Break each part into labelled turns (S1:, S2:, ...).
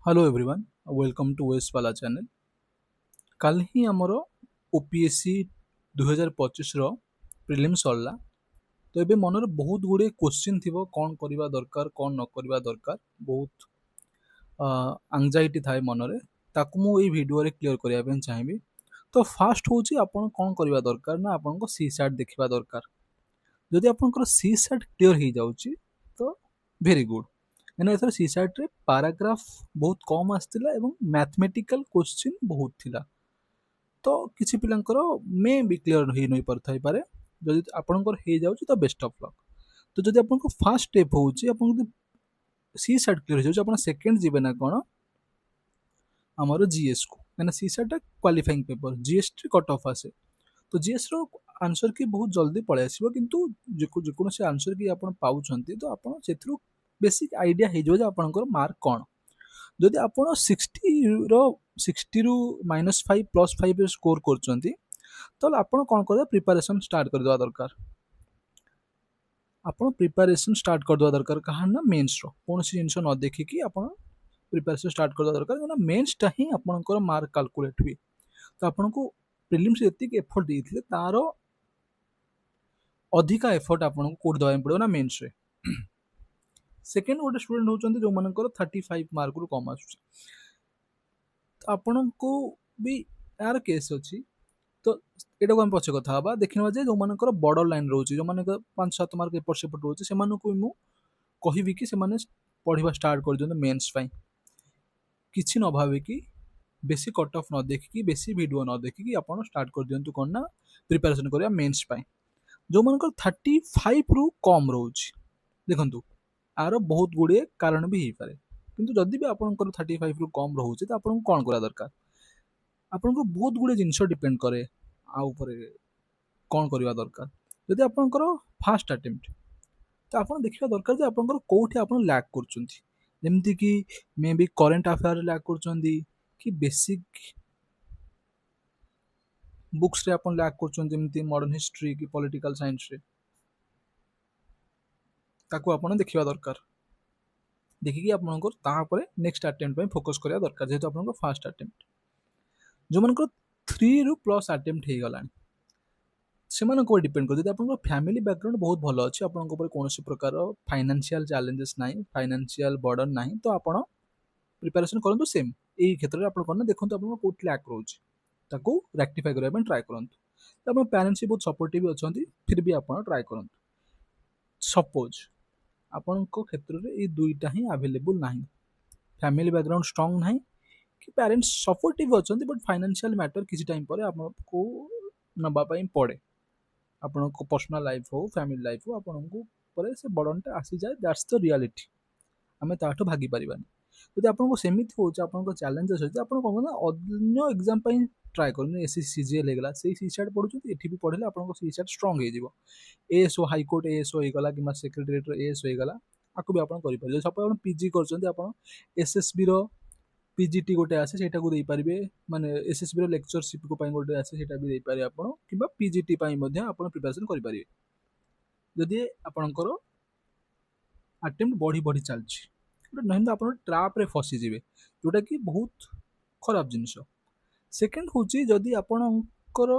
S1: Hello everyone, welcome to west वाला channel. काल ही आमर ओपीएससी 2025 रो प्रिलिम सरला। तो एबे मनरे बहुत गुड़े क्वेश्चन थिबो कौन करबा दरकार कौन न करबा दरकार। बहुत एंजाइटी थाए मनरे, ताकू मु एई वीडियो रे क्लियर करिया पेन चाहिबी। तो फास्ट होची आपण कौन करबा दरकार ना आपण को सी सैट देखिबा दरकार। जदि आपनकर सी सैट क्लियर हो जाउची तो भेरी गुड। एना एथर सी सैट रे पैराग्राफ बहुत कम आस्तिला एवं मैथमेटिकल क्वेश्चन बहुत थिला। तो किछि पिलांकर मे बी क्लियर हो नै परथाइ पारे। जदि आपनकर हो जाउची तो बेस्ट ऑफ लक। तो जदि आपनको फर्स्ट स्टेप होउची आपन जदि सी सैट क्लियर हो जाउची आपन सेकंड जिबे ना कोन हमर जीएस को, मैंने CSAT qualifying paper GS रे कट ऑफ आसे। तो जीएस रो आंसर की बहुत जल्दी पळे आसीबो, किंतु जेकोनोसी आंसर की आपण पाउछंती तो आपण सेथरु बेसिक आइडिया हे जो आपनकर मार्क कोन। जदि आपण 60 रु -5 +5 रे स्कोर करछंती तो आपण कोन करबा प्रिपरेशन स्टार्ट कर देवा दरकार। आपण प्रिपरेशन स्टार्ट कर देवा दरकार कहा ना मेंस रो कोनोसी जिंस न देखि कि आपण प्रिपरेशन स्टार्ट कर देवा दरकार, ना मेंस टा ही आपनकर मार्क कैलकुलेट हुई। तो आपण को प्रिलिम्स एतिक एफर्ट देइथिले तारो अधिका एफर्ट आपन को कोड दवा पड़ो ना मेंस रे। सेकेंड गोटे स्टूडेंट होचंती जो मानकर 35 मार्क रु कम आसुची, तो आपन को भी यार केस अछि। तो एटा को हम पछे कथा हबा देखिनवा जे जो मानकर बॉर्डर लाइन रहउची, जो मानकर 5-7 मार्क एपर सेपट रहउची, से मानको मु कहिबी कि से माने पढ़िबा स्टार्ट कर दियंतु मेंस पई। किछि न भाबे कि बेसी कट ऑफ न देखि बेसी वीडियो न देखि आपण स्टार्ट कर दियंतु कोन ना प्रिपरेशन करिया मेंस पई। जो मानकर 35 रु कम रहउची देखंतु आरो बहुत गुड़े कारण भी पारे। किंतु जदि भी आपंकर 35 रु कम रोचे तो आपको कौन करा दरकार, आपको बहुत गुड़े जिनस डिपेंड करे आउपर कौन करवा दरकार। जदि आपंकर फास्ट अटेम्प्ट तो आप देखा दरकार जे आपंकर कोठी आप लैक करछंती, जेमति कि may be current affair like करछंती कि बेसिक बुक्स रे आप लैक करछंती, जेमति मॉडर्न हिस्ट्री कि पॉलिटिकल साइंस रे ताको आपण देखिबा दरकार। देखिए आपंकर तापर नेक्स्ट अटेम्प्ट पे फोकस करिया दरकार, जेहेतु आपंकर फास्ट अटेम्प्ट। जो मानकर 3 रु प्लस अटेम्प्ट हे गलानी सेमानक ऊपर डिपेंड कर। जदि आपंकर फैमिली बैकग्राउंड बहुत भल अछि, आपंक ऊपर कोनोसी प्रकार फाइनेंशियल चैलेंजेस नाही, फाइनेंशियल बर्डन नाही, तो आपण प्रिपरेशन करंतु सेम एई क्षेत्र रे आपण कोन देखंतु आपण कोट लैक रोच ताको रेक्टिफाई करबा ପାଇଁ ट्राई करंतु। तो अपन पेरेंट्स भी बहुत सपोर्टिव अछंती, फिर भी आपण ट्राई करंतु। सपोज आपणको क्षेत्र रे ए दुईटा ही अवेलेबल नाही, फैमिली बैकग्राउंड स्ट्रांग नाही कि पेरेंट्स सपोर्टिव अछंती, बट फाइनेंशियल मैटर किसी टाइम पर आपको नबा ପାଇଁ पड़े। आपको पर्सनल लाइफ हो फैमिली लाइफ हो आपको पर से बर्डनटा आसी जाए, दैट्स द रियलिटी। आम ताठू भागी पारिबानी। जदि आपको सेमिति होचे आपको चैलेंजेस होचे आपण कोन ना अन्य एग्जाम ପାଇଁ ट्राई करन। एसएससी सीजीएल हेगला से सी सैट पढुछंती, एठी भी पढिले आपको सी सैट स्ट्रांग हे जिवो। एएसओ हाई कोर्ट एएसओ हेगला कि सेक्रेटरीट एएसओ हेगला आकु भी आपण करि पारिबे। सपोज आपण पीजी करछंती आपण एसएसबी रो पीजीटी गोटे आसे सेटा को दे पारिबे, माने एसएसबी रो लेक्चरशिप को पई गोटे आसे सेटा भी दे पारे आपण, किबा पीजीटी पई मध्ये आपण प्रिपरेशन करि पारिबे। जदि आपणकर अटेम्प्ट बढ़ी बढ़ी चलछि नहीं तो आप ट्राप रे फसी जिवे, जोटा कि बहुत खराब जिनस। सेकेंड हूँ जदि आपणकर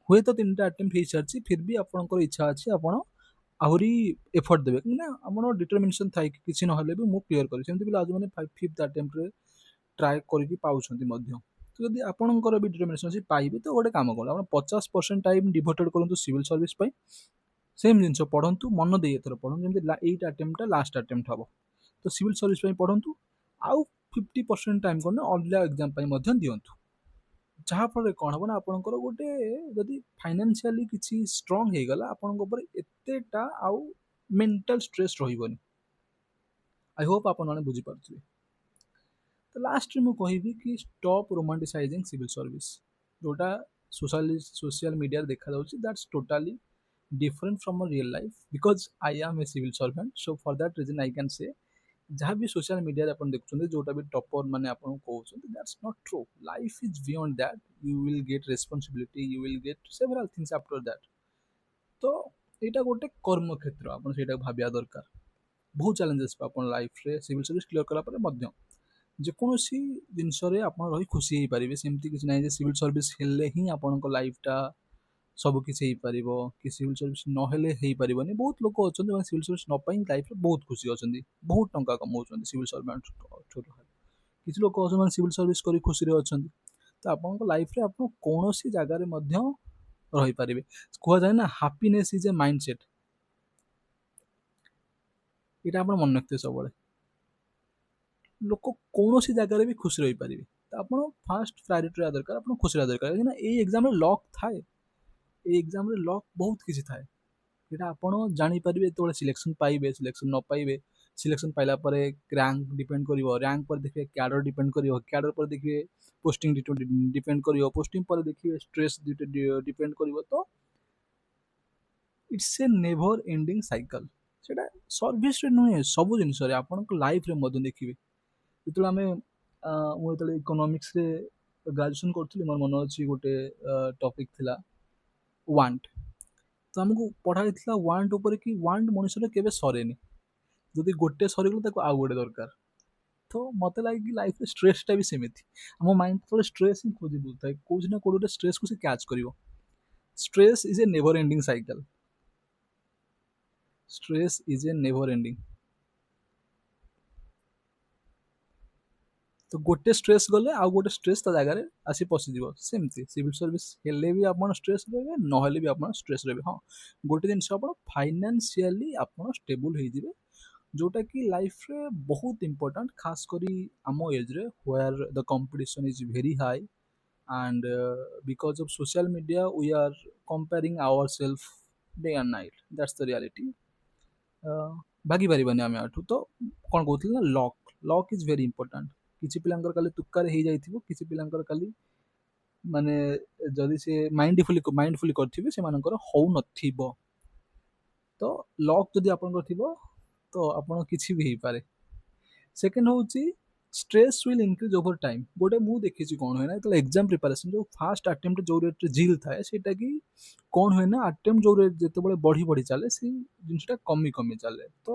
S1: हुए तो 3टा अटेम्प्ट हो सारी फिर भी आपणकर इच्छा अच्छी आप आहरी एफर्ट देवे कि आम डिटरमिनेसन थाए कि किसी ना भी मुझे क्लीयर करी सेमती भी आज मैंने 5th अटेम्प्ट रे ट्राए करके पाउछंती मध्य। तो जदि आपणकर भी डिटरमिनेसन अच्छी पाइबे तो गोटे काम करूँ आप 50% टाइम डिभोटेड करूँ सिविल सर्विस सेम जिन पढ़ु मन दे एथर पढ़ु जमी 8 अटेम्प्टा लास्ट अटेम्प्ट हम। तो सिविल सर्विस पढ़ु आउ 50% टाइम कौन अलग एग्जाम दिंतु, जहाँफल कौन हम ना आपंकर गोटे जदि फाइनेंशियली किसी स्ट्रंग हो गला आपण एतेटा आउ मेंटल स्ट्रेस रही। आई होप आप बुझीपारे। तो लास्ट में मुझे कि स्टॉप रोमांटिसाइजिंग सिविल सर्विस, जोटा सोशल मीडिया देखा जाउछि that's totally different from a real life because I am a civil servant, so for that reason I can say जहाँ भी सोशल मीडिया रे अपन देखुछन्ते जोटा भी टॉपर माने अपन कहउछन्ते that's not true. Life is beyond that, you will get responsibility, you will get several things after that. तो एटा गोटे कर्म क्षेत्र अपन सेटा भाबिया दरकार। ବହୁତ ଚ୍ୟାଲେଞ୍ଜେସ୍ ଆପଣ ଲାଇଫ୍ରେ ସିଭିଲ୍ ସର୍ଭିସ୍ କ୍ଲିୟର କଲା ପରେ ମଧ୍ୟ ଯେକୌଣସି ଜିନିଷରେ ଆପଣ ରହି ଖୁସି ହେଇପାରିବେ। ସେମିତି କିଛି ନାହିଁ ଯେ ସିଭିଲ୍ ସର୍ଭିସ୍ ହେଲେ ହିଁ ଆପଣଙ୍କ ଲାଇଫଟା ସବୁ କିଛି ହେଇପାରିବ, କି ସିଭିଲ୍ ସର୍ଭିସ୍ ନହେଲେ ହେଇପାରିବନି। ବହୁତ ଲୋକ ଅଛନ୍ତି ଯେଉଁମାନେ ସିଭିଲ୍ ସର୍ଭିସ୍ ନ ପାଇ ଲାଇଫ୍ରେ ବହୁତ ଖୁସି ଅଛନ୍ତି, ବହୁତ ଟଙ୍କା କମାଉଛନ୍ତି ସିଭିଲ୍ ସର୍ଭେଣ୍ଟ ଥ୍ରୁରୁ। କିଛି ଲୋକ ଅଛନ୍ତି ଯେଉଁମାନେ ସିଭିଲ୍ ସର୍ଭିସ୍ କରି ଖୁସିରେ ଅଛନ୍ତି। ତ ଆପଣଙ୍କ ଲାଇଫ୍ରେ ଆପଣ କୌଣସି ଜାଗାରେ ମଧ୍ୟ ରହିପାରିବେ। କୁହାଯାଏ ନା happiness is a mind set. ଏଇଟା ଆପଣ ମନେ ରଖିଥିବେ ସବୁବେଳେ। ଲୋକ କୌଣସି ଜାଗାରେ ବି ଖୁସି ରହିପାରିବେ। ତ ଆପଣ ଫାଷ୍ଟ ପ୍ରାୟୋରିଟି ରହିବା ଦରକାର, ଆପଣ ଖୁସି ରହିବା ଦରକାର। କାହିଁକିନା ଏଇ ଏକ୍ଜାମରେ ଲକ୍ ଥାଏ, ଏଇ ଏକ୍ଜାମରେ ଲକ୍ ବହୁତ କିଛି ଥାଏ। ଏଇଟା ଆପଣ ଜାଣିପାରିବେ ଯେତେବେଳେ ସିଲେକ୍ସନ୍ ପାଇବେ, ସିଲେକ୍ସନ୍ ନ ପାଇବେ। ସିଲେକ୍ସନ୍ ପାଇଲା ପରେ ରାଙ୍କ ଡିପେଣ୍ଡ କରିବ, ରାଙ୍କ ପରେ ଦେଖିବେ କ୍ୟାଡର ଡିପେଣ୍ଡ କରିବ, କ୍ୟାଡର ପରେ ଦେଖିବେ ପୋଷ୍ଟିଂ ଡିପେଣ୍ଡ କରିବ, ପୋଷ୍ଟିଂ ପରେ ଦେଖିବେ ଷ୍ଟ୍ରେସ୍ ଡିପେଣ୍ଡ କରିବ। ତ it's a never ending cycle. ସେଇଟା ସର୍ଭିସରେ ନୁହେଁ, ସବୁ ଜିନିଷରେ ଆପଣଙ୍କ ଲାଇଫରେ ମଧ୍ୟ ଦେଖିବେ। ଯେତେବେଳେ ଆମେ ମୁଁ ଯେତେବେଳେ ଇକୋନୋମିକ୍ସରେ ଗ୍ରାଜୁଏସନ୍ କରୁଥିଲି, ମୋର ମନେ ଅଛି ଗୋଟେ ଟପିକ୍ ଥିଲା ୱାଣ୍ଟ। ତ ଆମକୁ ପଢ଼ା ହେଇଥିଲା ୱାଣ୍ଟ ଉପରେ, କି ୱାଣ୍ଟ ମଣିଷର କେବେ ସରେନି। ଯଦି ଗୋଟେ ସରିଗଲା ତାକୁ ଆଉ ଗୋଟେ ଦରକାର। ତ ମୋତେ ଲାଗେ କି ଲାଇଫରେ ଷ୍ଟ୍ରେସ୍ଟା ବି ସେମିତି। ଆମ ମାଇଣ୍ଡ ଯେତେବେଳେ ଷ୍ଟ୍ରେସ୍ ହିଁ ଖୋଜି ବୁଲୁଥାଏ, କୋଉଠି ନା କୋଉଠି ଗୋଟେ ଷ୍ଟ୍ରେସ୍କୁ ସେ କ୍ୟାଚ୍ କରିବ। Stress is a never ending cycle. Stress is a never ending. ତ ଗୋଟେ ଷ୍ଟ୍ରେସ୍ ଗଲେ ଆଉ ଗୋଟେ ଷ୍ଟ୍ରେସ୍ ତା ଜାଗାରେ ଆସି ପଶିଯିବ। ସେମିତି ସିଭିଲ୍ ସର୍ଭିସ୍ ହେଲେ ବି ଆପଣ ଷ୍ଟ୍ରେସ୍ ରହିବେ, ନହେଲେ ବି ଆପଣ ଷ୍ଟ୍ରେସ୍ ରହିବେ। ହଁ, ଗୋଟେ ଜିନିଷ ଆପଣ ଫାଇନାନ୍ସିଆଲି ଆପଣ ଷ୍ଟେବୁଲ୍ ହେଇଯିବେ, ଯୋଉଟାକି ଲାଇଫ୍ରେ ବହୁତ ଇମ୍ପୋର୍ଟାଣ୍ଟ, ଖାସ କରି ଆମ ଏଜ୍ରେ where the competition is very high. and because of social media we are comparing ourselves day and night. That's the reality. ଭାଗି ପାରିବାନି ଆମେ ଆଠୁ। ତ କ'ଣ କହୁଥିଲି ନା, ଲକ୍ ଇଜ୍ ଭେରି ଇମ୍ପୋର୍ଟାଣ୍ଟ। କିଛି ପିଲାଙ୍କର କାଲି ତୁକାରେ ହେଇଯାଇଥିବ, କିଛି ପିଲାଙ୍କର କାଲି ମାନେ ଯଦି ସେ ମାଇଣ୍ଡଫୁଲି କରିଥିବେ ସେମାନଙ୍କର ହଉନଥିବ। ତ ଲକ୍ ଯଦି ଆପଣଙ୍କର ଥିବ ତ ଆପଣ କିଛି ବି ହେଇପାରେ। ସେକେଣ୍ଡ ହେଉଛି stress will increase over time. ଗୋଟେ ମୁଁ ଦେଖିଛି କ'ଣ ହୁଏ ନା, ଯେତେବେଳେ ଏକ୍ଜାମ୍ ପ୍ରିପାରେସନ୍ ଯେଉଁ ଫାଷ୍ଟ ଆଟେମ୍ପ୍ଟ ଯେଉଁ ରେଟ୍ରେ ଜିଲ୍ ଥାଏ, ସେଇଟା କି କ'ଣ ହୁଏ ନା, ଆଟେମ୍ପ୍ଟ ଯେଉଁ ରେଟ୍ ଯେତେବେଳେ ବଢ଼ି ବଢ଼ି ଚାଲେ ସେଇ ଜିନିଷଟା କମି କମି ଚାଲେ। ତ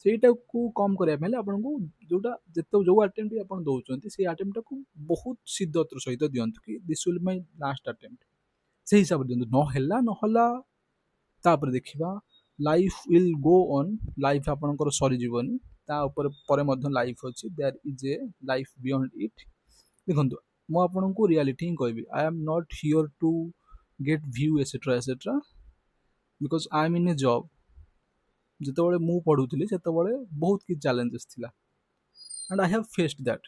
S1: ସେଇଟାକୁ କମ୍ କରିବା ପାଇଁ ହେଲେ ଆପଣଙ୍କୁ ଯେଉଁ ଆଟେମ୍ପ୍ଟ ବି ଆପଣ ଦେଉଛନ୍ତି ସେଇ ଆଟେମ୍ପ୍ଟଟାକୁ ବହୁତ ସିଦ୍ଧତାର ସହିତ ଦିଅନ୍ତୁ, କି this will my last attempt. ସେଇ ହିସାବରେ ଦିଅନ୍ତୁ। ନହେଲା ତାପରେ ଦେଖିବା। Life will go on. Life ଆପଣଙ୍କର ସରିଯିବନି, ତା ଉପରେ ପରେ ମଧ୍ୟ ଲାଇଫ୍ ଅଛି। There is a life beyond it. ଦେଖନ୍ତୁ, ମୁଁ ଆପଣଙ୍କୁ ରିଆଲିଟି ହିଁ କହିବି। I am not here to get view etcetera etcetera, because I am in a job. ଯେତେବେଳେ ମୁଁ ପଢ଼ୁଥିଲି ସେତେବେଳେ ବହୁତ କିଛି ଚ୍ୟାଲେଞ୍ଜେସ୍ ଥିଲା, and I have faced that.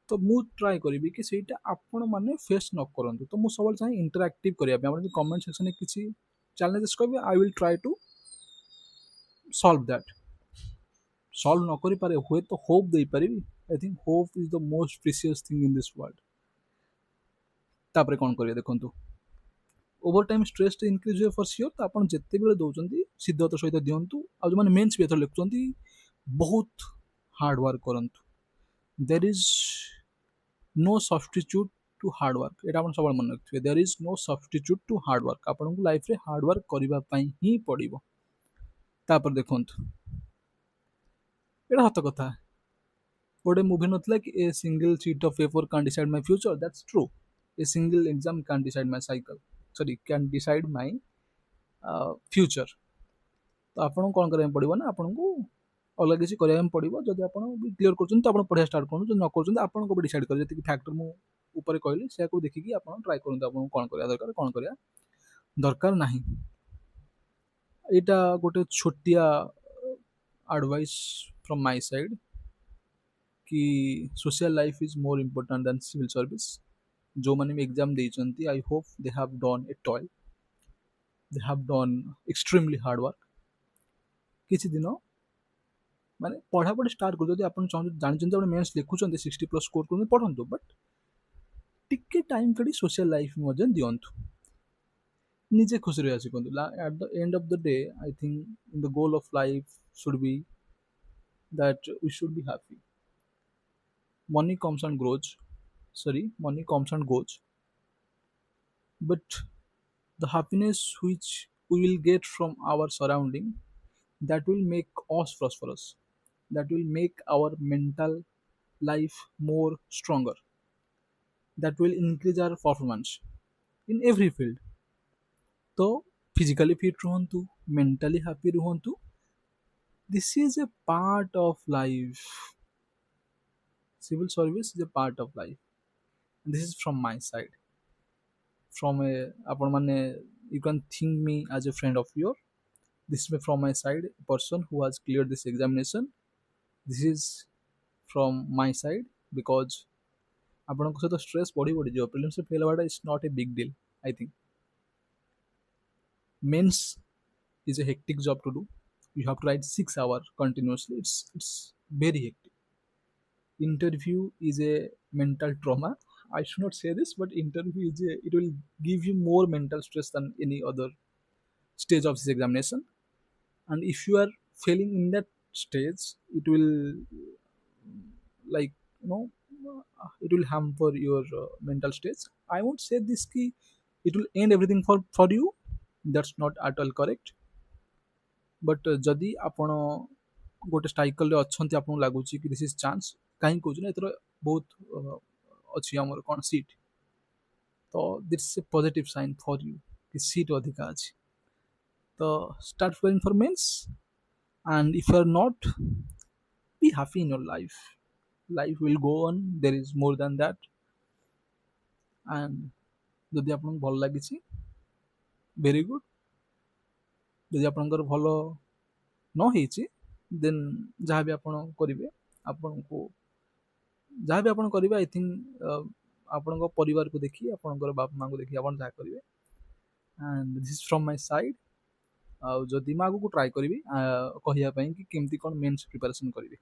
S1: ତ ମୁଁ ଟ୍ରାଏ କରିବି କି ସେଇଟା ଆପଣମାନେ ଫେସ୍ ନ କରନ୍ତୁ। ତ ମୁଁ ସବୁବେଳେ ଚାହେଁ ଇଣ୍ଟରାକ୍ଟିଭ୍ କରିବା ପାଇଁ। ଆପଣ ଯଦି କମେଣ୍ଟ ସେକ୍ସନରେ କିଛି ଚ୍ୟାଲେଞ୍ଜେସ୍ କହିବେ, I will try to solve that. Solve ନ କରିପାରେ ହୁଏତ ହୋପ୍ ଦେଇପାରିବି। I think hope is the most precious thing in this world. ତାପରେ କ'ଣ କରିବେ ଦେଖନ୍ତୁ, ଓଭର ଟାଇମ୍ ଷ୍ଟ୍ରେସ୍ଟା ଇନକ୍ରିଜ୍ ହୁଏ ଫର୍ ସିଓର। ତ ଆପଣ ଯେତେବେଳେ ଦେଉଛନ୍ତି ସିଦ୍ଧତାର ସହିତ ଦିଅନ୍ତୁ। ଆଉ ଯେଉଁମାନେ ମେନ୍ସ ବି ଏଥର ଲେଖୁଛନ୍ତି, ବହୁତ ହାର୍ଡ଼ୱାର୍କ କରନ୍ତୁ। There is no substitute to hard work. ଏଇଟା ଆପଣ ସବୁବେଳେ ମନେ ରଖିଥିବେ। There is no substitute to hard work. ଆପଣଙ୍କୁ ଲାଇଫ୍ରେ ହାର୍ଡ଼ୱାର୍କ କରିବା ପାଇଁ ହିଁ ପଡ଼ିବ। ତାପରେ ଦେଖନ୍ତୁ, ଏଇଟା ସତ କଥା। ଗୋଟେ ମୁଭି ନଥିଲା କି, a single sheet of paper can decide my future. That's true. A single exam can decide my cycle, sorry can decide my future. ତ ଆପଣଙ୍କୁ କ'ଣ କରିବାକୁ ପଡ଼ିବ ନା, ଆପଣଙ୍କୁ ଅଲଗା କିଛି କରିବା ପାଇଁ ପଡ଼ିବ। ଯଦି ଆପଣ ବି କ୍ଲିୟର କରୁଛନ୍ତି ତ ଆପଣ ପଢ଼ିବା ଷ୍ଟାର୍ଟ କରନ୍ତୁ। ଯଦି ନ କରୁଛନ୍ତି ଆପଣଙ୍କ ଉପରେ ଡିସାଇଡ୍ କରିବେ। ଯେତିକି ଫ୍ୟାକ୍ଟର ମୁଁ ଉପରେ କହିଲି ସେୟାକୁ ଦେଖିକି ଆପଣ ଟ୍ରାଏ କରନ୍ତୁ ଆପଣଙ୍କୁ କ'ଣ କରିବା ଦରକାର, କ'ଣ କରିବା ଦରକାର ନାହିଁ। ଏଇଟା ଗୋଟେ ଛୋଟିଆ ଆଡ଼ଭାଇସ୍ ଫ୍ରମ୍ ମାଇ ସାଇଡ୍, कि social life is more important than civil service. जो मैंने भी एग्जाम देइचंती, I hope they have done a toil, they have done extremely hard work. किसी दिन माने पढ़ापढ़ी स्टार्ट कर, जब आप जानते आप मेन्स लिखुंट 60+ स्कोर कर पढ़ंतु, बट टिके टाइम काढ़ी सोशल लाइफ में दिंतु। निजे खुशी रहा शिखु। At the end of the day I think the goal of life should be that we should be happy. Money comes and goes. Sorry, money comes and goes, but the happiness which we will get from our surrounding, that will make us prosperous, that will make our mental life more stronger, that will increase our performance in every field. तो physically fit ରୁହନ୍ତୁ, mentally happy ରୁହନ୍ତୁ. This is a part of life. Civil service is a part of life. This is from my side. From a ଆପଣ ମାନେ you can think me as a friend of yours. This is from my side, a person who has cleared this examination. This is from my side because ଆପଣଙ୍କ ସହିତ stress ବଢ଼ିଯିବ ପ୍ରିଲିମ୍ସରେ fail ହେବାଟା it's not a big deal I think mains is a hectic job to do. You have to write 6 hours continuously. It's very hectic. Interview is a mental trauma. I should not say this, but interview it will give you more mental stress than any other stage of this examination. And if you are failing in that stage, it will like you know it will hamper your mental stage. I won't say this key it will end everything for you. That's not at all correct. But जदि आपण गोटे cycle अच्छे आपको लगुच कि this is chance कहीं कौन एथर बहुत अच्छी आमर कौन सीट तो this a positive sign for you कि सीट अधिका अच्छी तो start preparing for mains and if you are not be happy in your life will go on there is more than that and जदि आपको भल लगी very good जदि आपंकर भल न ହେଇଛି ଦେନ୍ ଯାହା ବି ଆପଣ କରିବେ ଆପଣଙ୍କୁ ଯାହା ବି ଆପଣ କରିବେ ଆଇ ଥିଙ୍କ ଆପଣଙ୍କ ପରିବାରକୁ ଦେଖି ଆପଣଙ୍କର ବାପା ମାଆଙ୍କୁ ଦେଖି ଆପଣ ଯାହା କରିବେ and this is from my side ଆଉ ଯଦି ମୁଁ ଆଗକୁ ଟ୍ରାଏ କରିବି କହିବା ପାଇଁ କି କେମିତି କ'ଣ ମେନ୍ସ ପ୍ରିପାରେସନ୍ କରିବେ